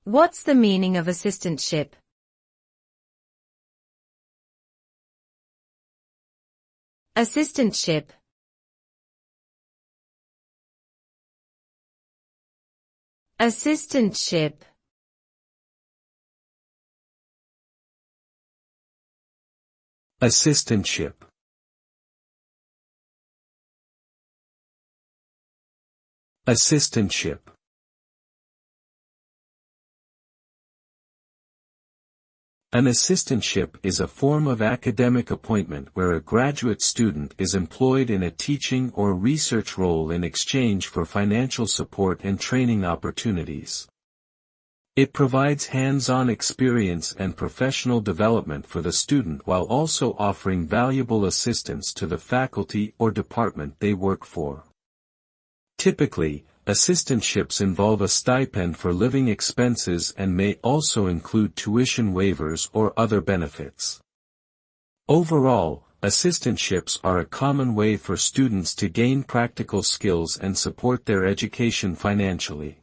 What's the meaning of assistantship? Assistantship. Assistantship. Assistantship. Assistantship. An assistantship is a form of academic appointment where a graduate student is employed in a teaching or research role in exchange for financial support and training opportunities. It provides hands-on experience and professional development for the student while also offering valuable assistance to the faculty or department they work for. Typically, assistantships involve a stipend for living expenses and may also include tuition waivers or other benefits. Overall, assistantships are a common way for students to gain practical skills and support their education financially.